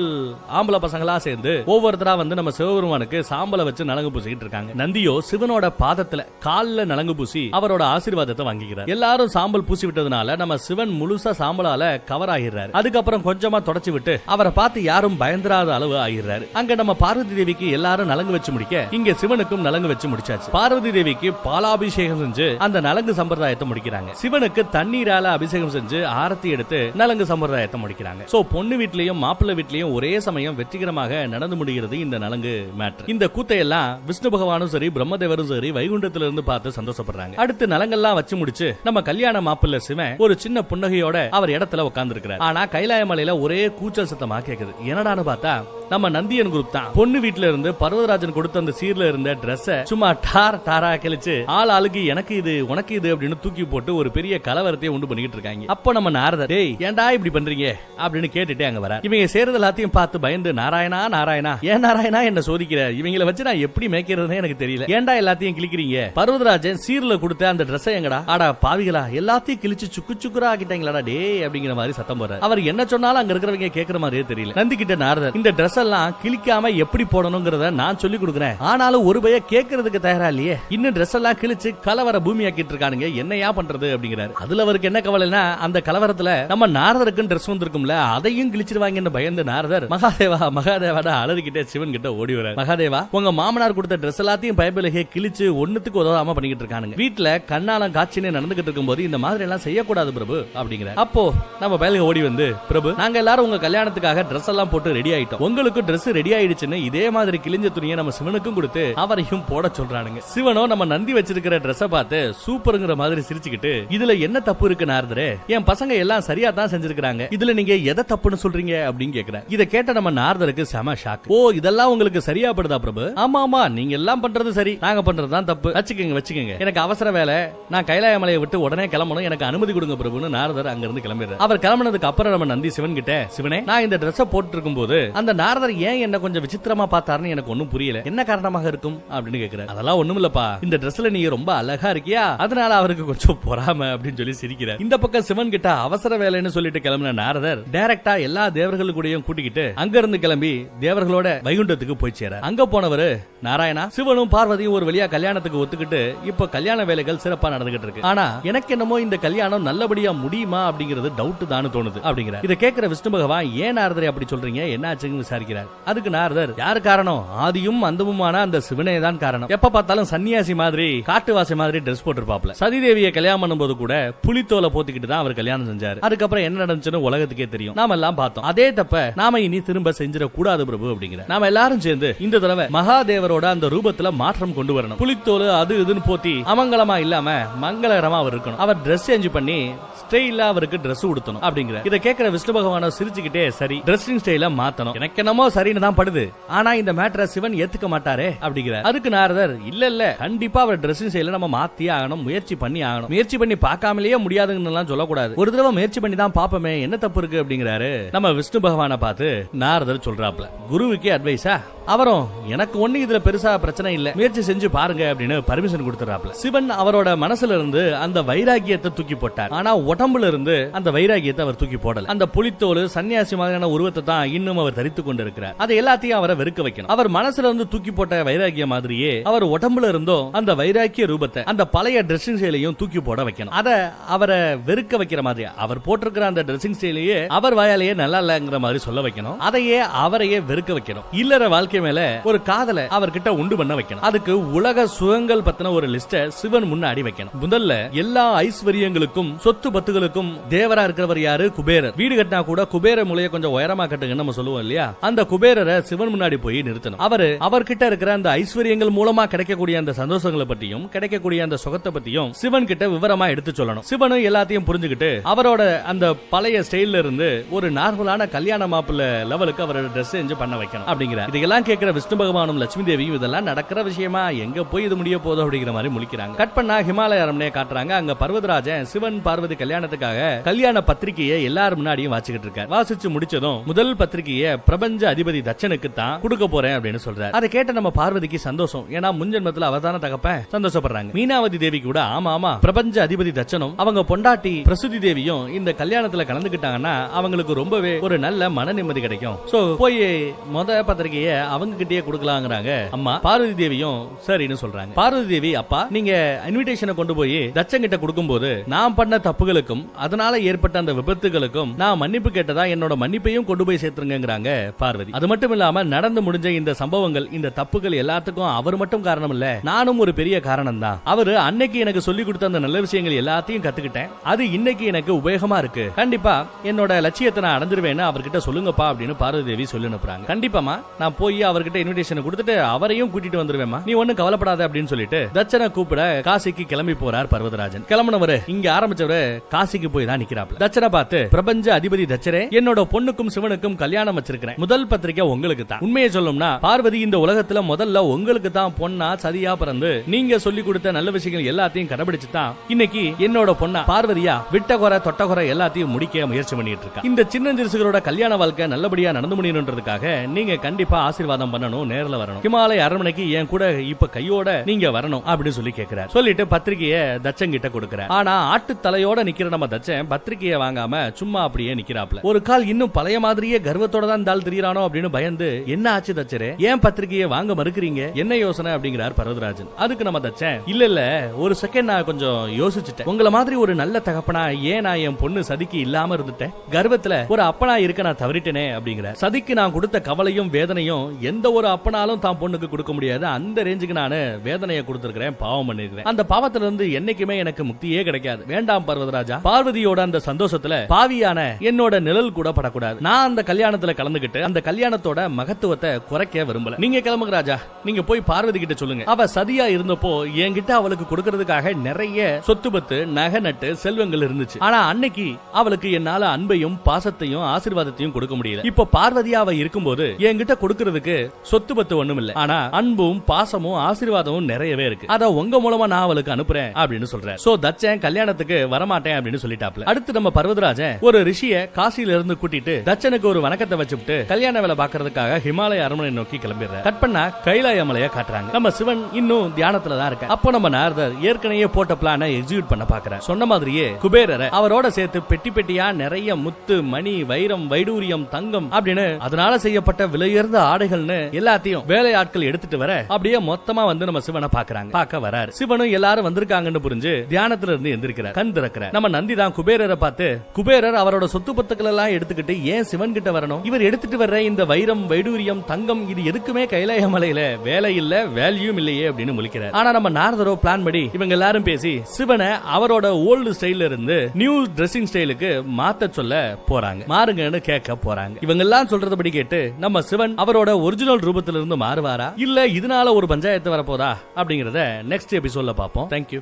ஆம்பளை பசங்களா சேர்ந்து ஒவ்வொருத்தரா வந்து நம்ம சிவபெருமானுக்கு சாம்பலை வச்சு நலங்கு பூசிக்கிட்டு இருக்காங்க. நந்தியோ சிவனோட பாதத்துல கால்ல நலங்கு பூசி அவரோட ஆசீர்வாதத்தை வாங்கிக்கிறார். எல்லாரும் சாம்பல் பூசி விட்டதுனால நம்ம சிவன் முழுசா சாம்பலால கவர் ஆகிறாரு. அதுக்கப்புறம் கொஞ்சமா தொடச்சு விட்டு அவரை பார்த்து யாரும் பயந்துராத அளவு ஆகிறாரு. அங்க நம்ம பார்வதி தேவிக்கு எல்லாரும் நலங்கு வச்சு முடிக்க இங்க சிவனுக்கும் நலங்கு வச்சு முடிச்சாச்சு. பார்வதி தேவிக்கு பாலாபிஷேகம் செஞ்சு அந்த நலங்கு சம்பிரதாயத்தை முடிக்கிறாங்க. சிவனுக்கு தண்ணீரால அபிஷேகம் செஞ்சு ஆரத்தி எடுத்து நலங்கு சம்பிரதாயத்தை முடிக்கிறாங்க. சோ பொண்ணு வீட்லயும் மாப்பிள்ளை வீட்லயும் ஒரே சமயம் வெற்றிகரமாக நடந்து முடிகிறது இந்த நலங்கு மேட்டர். இந்த கூத்தையெல்லாம் விஷ்ணு பகவானும் சரி பிரம்மதேவரும் சரி வைகுண்டத்துல இருந்து பார்த்து சந்தோஷப்படுறாங்க. அடுத்து நலங்கெல்லாம் வச்சு முடிச்சு நம்ம கல்யாண மாப்பிள்ளை சிவன் ஒரு சின்ன புன்னகையோட அவர் இடத்துல உட்கார்ந்து இருக்கிறார். ஆனா கைலாய மலையில ஒரே கூச்சல் சத்தமா கேக்குது. என்னடான்னு பார்த்தா நம்ம நந்தியன் குரூப் தான் பொண்ணு வீட்ல இருந்து பர்வதராஜன் கொடுத்த அந்த சீர்ல இருந்த டிரெஸ் சும்மா டாரா கிழிச்சு ஆளுக்கு எனக்கு இது உனக்கு இது அப்படின்னு தூக்கி போட்டு ஒரு பெரிய கலவரத்தை உண்டு பண்ணிட்டு இருக்காங்க. அப்போ நம்ம நாரதர், டேய் ஏன்டா இப்படி பண்றீங்க அப்படின்னு கேட்டுட்டே அங்க வர. இவங்க சேரது எல்லாத்தையும் பார்த்து பயந்து, நாராயணா ஏன் நாராயணா என்ன சோதிக்கிற, இவங்களை வச்சு நான் எப்படி மேய்க்கிறதுன்னு எனக்கு தெரியல, ஏன்டா எல்லாத்தையும் கிழிக்கிறீங்க, பர்வதராஜன் சீர்ல கொடுத்த அந்த டிரெஸ் எங்கடா, ஆடா பாவிகளா எல்லாத்தையும் கிழிச்சு சுக்குரா ஆக்கிட்டாங்களாடா டே அப்படிங்கிற மாதிரி சத்தம் போடுறாரு. அவர் என்ன சொன்னாலும் அங்க இருக்கிறவங்க கேட்கிற மாதிரியே தெரியல. நந்தி கிட்ட நாரதர், இந்த டிரெஸ் எல்லாம் கிழிக்காம எப்படி போடணும்ங்கறத நான் சொல்லி கொடுக்குறேன், ஆனாலும் ஒரு பைய கேட்கறதுக்கு தயாரா இல்லையே, இன்னும் டிரெஸ் எல்லாம் கிழிச்சு கலவர பூமி ஆக்கிட்டு இருக்கானுங்க, என்னையா பண்றது அப்படிங்கிறாரு. அதுல அவருக்கு என்ன கவலைன்னா அந்த கலவரத்துல நம்ம நாரதருக்கு டிரெஸ் வந்திருக்கும்ல அதையும் கிழிச்சிருவாங்கன்னு பயந்து நாரதர் மகாதேவாட அலறிக்கிட்டே சிவன் கிட்ட ஓடி வராரு. மகாதேவா, உங்க மாமனார் கொடுத்த டிரெஸ் எல்லாத்தையும் பைபிளே கிழிச்சு ஒண்ணுத்துக்கு உதவாம பண்ணிக்கிட்டு இருக்கானுங்க, வீட்டுல கண்ணாலம் காட்சினே நடந்துகிட்டு இருக்கும்போது இந்த மாதிரி எல்லாம் செய்யக்கூடாது பிரபு அப்படிங்கிற. அப்போ நம்ம பயலுக ஓடி வந்து, பிரபு நாங்க எல்லாரும் உங்க கல்யாணத்துக்காக டிரெஸ் எல்லாம் போட்டு ரெடி ஆயிட்டோம், உங்களுக்கு டிரெஸ் ரெடி ஆயிடுச்சுன்னு இதே மாதிரி கிழிஞ்ச துணியை நம்ம சிவனுக்கும் கொடுத்து அவரையும் போட சொல்றானுங்க. சிவனோ நம்ம நந்தி வச்சிருக்கிற டிரெஸ் பார்த்து சூப்பர்ங்கிற மாதிரி சிரிச்சுக்கிட்டு, இதுல என்ன தப்பு இருக்கு நாரதரே, என் பசங்க எல்லாம் சரியா தான் செஞ்சிருக்காங்க, இதுல நீங்க எதை தப்புன்னு சொல்றீங்க அப்படின்னு கேக்குறேன். இத கேட்ட நம்ம நாரதருக்கு செம ஷாக். ஓ இதெல்லாம் உங்களுக்கு சரியா படுதா பிரபு, ஆமா நீங்க எல்லாம் பண்றது சரி, நாங்க பண்றதுதான் தப்பு, வச்சுக்கோங்க எனக்கு அவசர வேலை, நான் கைலாய மலையை விட்டு உடனே கிளம்பணும், எனக்கு அனுமதி கொடுங்க பிரபுன்னு நாரதர் அங்க இருந்து கிளம்பிடுறார். அவர் கிளம்பினதுக்கு அப்புறம் நம்ம நந்தி சிவன் கிட்ட, சிவனே நான் இந்த டிரெஸ் போட்டு இருக்கும் போது அந்த நாரதர் ஏன் என்ன கொஞ்சம் விசித்திரமா பார்த்தாருன்னு எனக்கு ஒண்ணும் புரியல, என்ன காரணமாக இருக்கும் அப்படின்னு கேக்குறாரு. அதெல்லாம் ஒண்ணும் இல்லப்பா, இந்த டிரெஸ்ல நீங்க ரொம்ப அழகா இருக்கியா அதனால அவருக்கு கொஞ்சம் பொறாம அப்படின்னு சொல்லி சிரிக்கிறார். இந்த பக்கம் சிவன் கிட்ட அவசர வேலைன்னு சொல்லிட்டு கிளம்பின நாரதர் டைரக்டா எல்லா தேவர்களுடையும் கூட்டிக்கிட்டு அங்க இருந்து கிளம்பி தேவர்களோட வைகுண்டத்துக்கு போய் சேர. அங்க போனவரு, நாராயணா சிவனும் பார்வதியும் ஒரு வழியா கல்யாணத்துக்கு ஒத்துக்கிட்டு இப்ப கல்யாண வேலைகள் சிறப்பா நடந்துகிட்டு இருக்கு, ஆனா எனக்கு என்னமோ இந்த கல்யாணம் நல்லபடியா முடியுமா அப்படிங்கிறது டவுட் தான் தோணுது அப்படிங்கிற. இதை கேட்கிற விஷ்ணு பகவான், ஏன் நாரதரை அப்படி சொல்றீங்க, என்ன ஆச்சுன்னு விசாரிக்கிறார். அதுக்கு நாரதர், யாரு காரணம், ஆதியும் அந்தமுமான அந்த சிவனே தான் காரணம், எப்ப பார்த்தாலும் சன்னியாசி மாதிரி காட்டுவாசி மாதிரி டிரெஸ் போட்டுருப்பாப்ல, சதிதேவியை கல்யாணம் பண்ணும்போது கூட புலித்தோலை போத்திக்கிட்டு தான் அவர் கல்யாணம் செஞ்சாரு, அதுக்கப்புறம் என்ன நடந்துச்சுன்னு உலகத்துக்கே தெரியும், நாம எல்லாம் பார்த்தோம், அதே தப்ப நாம இனி திரும்ப செஞ்சிட கூடாது பிரபு அப்படிங்கிற. நாம எல்லாரும் சேர்ந்து இந்த தடவை மகாதேவரோட அந்த ரூபத்துல மாற்றம் கொண்டு வரணும், புலித்தோல் அது இதுன்னு போத்தி அமங்கலமா இல்லாம மங்களகரமா அவர் இருக்கணும், அவர் டிரெஸ் சேஞ்ச் பண்ணி ஸ்டைலா அவருக்கு டிரெஸ் உடுத்தணும் அப்படிங்கிற. இத கேட்கிற விஷ்ணு பகவான சிரிச்சுக்கிட்டே, சரி டிரெஸ்ஸிங் ஸ்டைல மாத்தணும், எனக்கு என்னமோ சரின்னு தான் படுது, ஆனா இந்த மேட்டரை சிவன் ஏத்துக்க மாட்டாரே அப்படிங்கிற. அதுக்கு நாரதர், இல்ல கண்டிப்பா அவர் டிரெஸ்ஸிங் ஸ்டைல நம்ம மாத்தியே ஆகணும், முயற்சி பண்ணி ஆகணும், முயற்சி பண்ணி பார்க்காமலேயே முடியாதுன்னு எல்லாம் சொல்லக்கூடாது, ஒரு தடவை முயற்சி பண்ணி தான் பாப்போமே என்ன தப்பு இருக்கு அப்படிங்கிறாரு. நம்ம விஷ்ணு பகவானை பார்த்து நாரதர் சொல்றாப்ல, குருவுக்கே அட்வைஸா, அவரும் எனக்கு ஒண்ணு இதுல பெருசா பிரச்சனை இல்ல, முயற்சி செஞ்சு பாருங்க அப்படின்னு பர்மிஷன் கொடுத்துறாப்ல. சிவன் அவரோட மனசுல இருந்து அந்த வைராகியத்தை தூக்கி போட்டார், ஆனா உடம்புல இருந்து அந்த வைராகியத்தை அவர் தூக்கி போடல. அந்த புலித்தோல் சன்னியாசி மாதிரியான உருவத்தை தான் இன்னும் அவர் தரித்து கொண்டு இருக்கிறார், அதை எல்லாத்தையும் அவரை வெறுக்க வைக்கணும். அவர் மனசுல இருந்து தூக்கி போட்ட வைராகிய மாதிரியே அவர் உடம்புல இருந்தும் அந்த வைராகிய ரூபத்தை, அந்த பழைய டிரெஸ்ஸிங் ஸ்டைலையும் தூக்கி போட வைக்கணும், அத அவரை வெறுக்க வைக்கிற மாதிரி, அவர் போட்டிருக்கிற அந்த டிரெஸ்ஸிங் ஸ்டைலையே அவர் வாயாலேயே நல்லா இல்லங்கிற மாதிரி சொல்ல வைக்கணும், அதையே அவரையே வெறுக்க வைக்கணும், இல்லற வாழ்க்கை மேல ஒரு காதலை அவர்கிட்ட உண்டு பண்ண வைக்கணும். அதுக்கு உலக சுகங்கள் பத்தின ஒரு லிஸ்ட சிவன் முன்னாடி வைக்கணும். முதல்ல எல்லா ஐஸ்வர்யங்களுக்கும் சொத்து பத்துகளுக்கும் தேவரா இருக்கிறவர் யாரு, குபேரர். வீடு கட்டினா கூட குபேர மூலையை கொஞ்சம் உயரமா கட்டுங்கன்னு நம்ம சொல்லுவோம் இல்லையா, அந்த குபேரரை சிவன் முன்னாடி போய் நிறுத்தணும். அவர்கிட்ட இருக்கிற அந்த ஐஸ்வர்யங்கள் மூலமா கிடைக்கக்கூடிய அந்த சந்தோஷங்களை பத்தியும் கிடைக்கக்கூடிய அந்த சுகத்தை பத்தியும் சிவன் கிட்ட விவரமா எடுத்து சொல்லணும். சிவனும் எல்லாத்தையும் புரிஞ்சுக்கிட்டு அவரோட அந்த பழைய ஸ்டைல்ல இருந்து ஒரு நார்மலான கல்யாண மாப்பிள்ள லெவலுக்கு அவரோட ட்ரெஸ் சேஞ்ச் பண்ண வைக்கணும் அப்படிங்கிற. இதெல்லாம் இதெல்லாம் கேட்கிற விஷ்ணு பகவானும் லட்சுமி தேவியும் இதெல்லாம் நடக்கிற விஷயமா, எங்க போய் இது முடிய போதும் அப்படிங்கிற மாதிரி முழிக்கிறாங்க. கட் பண்ணா ஹிமாலய அரண்மனையை காட்டுறாங்க. அங்க பர்வதராஜன் சிவன் பார்வதி கல்யாணத்துக்காக கல்யாண பத்திரிகையை எல்லாரும் முன்னாடியும் வாசிக்கிட்டு இருக்காரு. வாசிச்சு முடிச்சதும் முதல் பத்திரிகையை பிரபஞ்ச அதிபதி தட்சனுக்கு தான் கொடுக்க போறேன் அப்படின்னு சொல்றாரு. அதை கேட்ட நம்ம பார்வதிக்கு சந்தோஷம். ஏன்னா முன்ஜென்மத்துல அவதான தகப்ப சந்தோஷப்படுறாங்க. மீனாவதி தேவி கூட ஆமா ஆமா பிரபஞ்ச அதிபதி தட்சனும் அவங்க பொண்டாட்டி பிரசுதி தேவியும் இந்த கல்யாணத்துல கலந்துக்கிட்டாங்கன்னா அவங்களுக்கு ரொம்பவே ஒரு நல்ல மன நிம்மதி கிடைக்கும். சோ போய் முத பத்திரிகையை அவங்க கிட்டே கொடுக்கலாங்கிறாங்க. அம்மா பார்வதி தேவியும் சரின்னு சொல்றாங்க. பார்வதி தேவி, அப்பா நீங்க இன்விடேஷனை கொண்டு போய் தட்சன் கிட்ட கொடுக்கும்போது நான் பண்ண தப்புகளுக்கும் அதனால ஏற்பட்ட அந்த விபத்துகளுக்கும் நான் மன்னிப்பு கேட்டதா என்னோட மன்னிப்பையும் கொண்டு போய் சேர்த்துருங்கிறாங்க பார்வதி. அது மட்டும் இல்லாம நடந்து முடிஞ்ச இந்த சம்பவங்கள் இந்த தப்புகள் எல்லாத்துக்கும் அவர் மட்டும் காரணம் இல்ல, நானும் ஒரு பெரிய காரணம் தான். அவரு அன்னைக்கு எனக்கு சொல்லி கொடுத்த அந்த நல்ல விஷயங்கள் எல்லாத்தையும் கத்துக்கிட்டேன். அது இன்னைக்கு எனக்கு உபயோகமா இருக்கு. கண்டிப்பா என்னோட லட்சியத்தை நான் அடைஞ்சிருவேன்னு அவர்கிட்ட சொல்லுங்கப்பா அப்படின்னு பார்வதி தேவி சொல்லி அனுப்புறாங்க. கண்டிப்பாமா நான் போய் அவர்கிட்ட இன்விடேஷன் கொடுத்துட்டு அவரையும் கூட்டிட்டு வந்துருவேமா, நீ ஒன்னும் கவலைப்படாத அப்படின்னு சொல்லிட்டு தட்சனை கூப்பிட காசிக்கு கிளம்பி போறார் பர்வதராஜன். கிளம்பினவரு இங்க ஆரம்பிச்சவரு காசிக்கு போய் தான் நிக்கிறாப்ல. தட்சனை பார்த்து, பிரபஞ்ச அதிபதி தட்சரே, என்னோட பொண்ணுக்கும் சிவனுக்கும் கல்யாணம் வச்சிருக்கிறேன். முதல் பத்திரிக்கை உங்களுக்கு தான். உண்மையை சொல்லணும்னா பார்வதி இந்த உலகத்துல முதல்ல உங்களுக்கு தான் பொண்ணா சதியா பிறந்து நீங்க சொல்லி கொடுத்த நல்ல விஷயங்கள் எல்லாத்தையும் கடைபிடிச்சு தான் இன்னைக்கு என்னோட பொண்ணா பார்வதியா விட்டகுறை தொட்டகுறை எல்லாத்தையும் முடிக்க முயற்சி பண்ணிட்டு இருக்கா. இந்த சின்னஞ்சிறுசுகளோட கல்யாண வாழ்க்கை நல்லபடியா நடந்து முடியணுன்றதுக்காக நீங்க கண்டிப்பா ஆசீர்வாதம் பண்ணணும், நேர்ல வரணும். ஹிமாலய அரண்மனைக்கு என் கூட இப்ப கையோட நீங்க வரணும் அப்படின்னு சொல்லி கேட்கிறார். சொல்லிட்டு பத்திரிகையை தட்சன் கிட்ட கொடுக்கிறார். ஆனா ஆட்டு தலையோட நிக்கிற நம்ம தட்சன் பத்திரிகையை வாங்காம சும்மா அப்படியே நிக்கிறாப்ல. ஒரு கால் இன்னும் பழைய மாதிரியே கர்வத்தோட தான் தாள் தெரியறானோ அப்படின்னு பயந்து, என்ன ஆச்சு தட்சரே, ஏன் பத்திரிகையை வாங்க மறுக்கிறீங்க, என்ன யோசனை அப்படிங்கிறார் பர்வதராஜன். அதுக்கு நம்ம தட்சன், இல்ல இல்ல ஒரு செகண்ட் நான் கொஞ்சம் யோசிச்சுட்டேன். உங்கள மாதிரி ஒரு நல்ல தகப்பனா ஏன் நான் என் பொண்ணு சதிக்கு இல்லாம இருந்துட்டேன், கர்வத்துல ஒரு அப்பனா இருக்க நான் தவறிட்டேனே அப்படிங்கிற. சதிக்கு நான் கொடுத்த கவலையும் வேதனையும் எந்த ஒரு அப்பனாலும் தான் பொண்ணுக்கு கொடுக்க முடியாது. அந்த ரேஞ்சுக்கு நான் வேதனையை கொடுத்திருக்கிறேன், பாவம் பண்ணிருக்கிறேன். அந்த பாவத்துல இருந்து என்னைக்குமே எனக்கு முக்தியே கிடைக்காது. வேண்டாம் பர்வதராஜா, பார்வதியோட அந்த சந்தோஷத்துல பாவியான என்னோட நிழல் கூட படக்கூடாது. நான் அந்த கல்யாணத்துல கலந்துகிட்டு அந்த கல்யாணத்தோட மகத்துவத்தை குறைக்க விரும்பல. நீங்க கிளம்புங்க ராஜா, நீங்க போய் பார்வதி கிட்ட சொல்லுங்க. அவ சதியா இருந்தப்போ என்கிட்ட அவளுக்கு கொடுக்கறதுக்காக நிறைய சொத்து பத்து நகை நட்டு செல்வங்கள் இருந்துச்சு. ஆனா அன்னைக்கு அவளுக்கு என்னால அன்பையும் பாசத்தையும் ஆசீர்வாதத்தையும் கொடுக்க முடியல. இப்ப பார்வதியா அவ இருக்கும்போது என்கிட்ட கொடுக்கறதுக்கு சொத்து பத்து ஒண்ணும் இல்ல, ஆனா அன்பும் பாசமும் ஆசீர்வாதமும் நிறையவே இருக்கு. அத உங்க மூலமா நான் அவளுக்கு அனுப்புறேன் அப்படின்னு சொல்றேன். சோ தட்சன் கல்யாணத்துக்கு வரமாட்டேன் அப்படின்னு சொல்லிட்டாப்ல. அடுத்து நம்ம பர்வதராஜன் ஒரு ரிஷிய காசியில இருந்து கூட்டிட்டு தட்சனுக்கு ஒரு வணக்கத்தை வச்சுட்டு கல்யாண வேலை பாக்குறதுக்காக ஹிமாலய அரண்மனை நோக்கி கிளம்பிடுற. கட் பண்ணா கைலாய மலையை காட்டுறாங்க. நம்ம சிவன் இன்னும் தியானத்துல தான் இருக்க. அப்போ நம்ம நாரதர் ஏற்கனவே போட்ட பிளான எக்ஸிக்யூட் பண்ண பாக்குற. சொன்ன மாதிரியே குபேரரை அவரோட சேர்த்து பெட்டி பெட்டியா நிறைய முத்து மணி வைரம் வைடூரியம் தங்கம் அப்படின்னு அதனால செய்யப்பட்ட விலையுயர்ந்த ஆடைகள்னு எல்லாத்தையும் வேலையாட்கள் எடுத்துட்டு வர அப்படியே மொத்தமா வந்து நம்ம சிவனை பாக்குறாங்க. பார்க்க வராரு. சிவனும் எல்லாரும் வந்திருக்காங்கன்னு புரிஞ்சு தியானத்துல இருந்து எந்திரிக்கிறார். கண் திறக்கிறார். நம்ம நந்தி தான் குபேரரை பார்த்து, குபேரர் அவரோட சொத்து பத்துக்கள் எல்லாம் எடுத்துக்கிட்டு ஏன் சிவன் கிட்ட வரணும், இவர் எடுத்துட்டு வர்ற இந்த வைரம் வைடூரியம் தங்கம் இது எதுக்குமே கைலாய மலையில வேலை இல்ல வேல்யூம் இல்லையே அப்படின்னு முழிக்கிறார். ஆனா நம்ம நாரதரோ பிளான் படி இவங்க எல்லாரும் பேசி சிவனை அவரோட ஓல்டு ஸ்டைல்ல இருந்து நியூ ட்ரெஸ்ஸிங் ஸ்டைலுக்கு மாத்த சொல்ல போறாங்க. மாறுங்கன்னு கேட்க போறாங்க. இவங்க எல்லாம் சொல்றதுபடி கேட்டு நம்ம சிவன் அவரோட ஒரிஜினல் ரூபத்திலிருந்து மாறுவாரா இல்ல இதனால ஒரு பஞ்சாயத்து வரப்போதா அப்படிங்கறத நெக்ஸ்ட் எபிசோட்ல பாப்போம். தேங்க்யூ.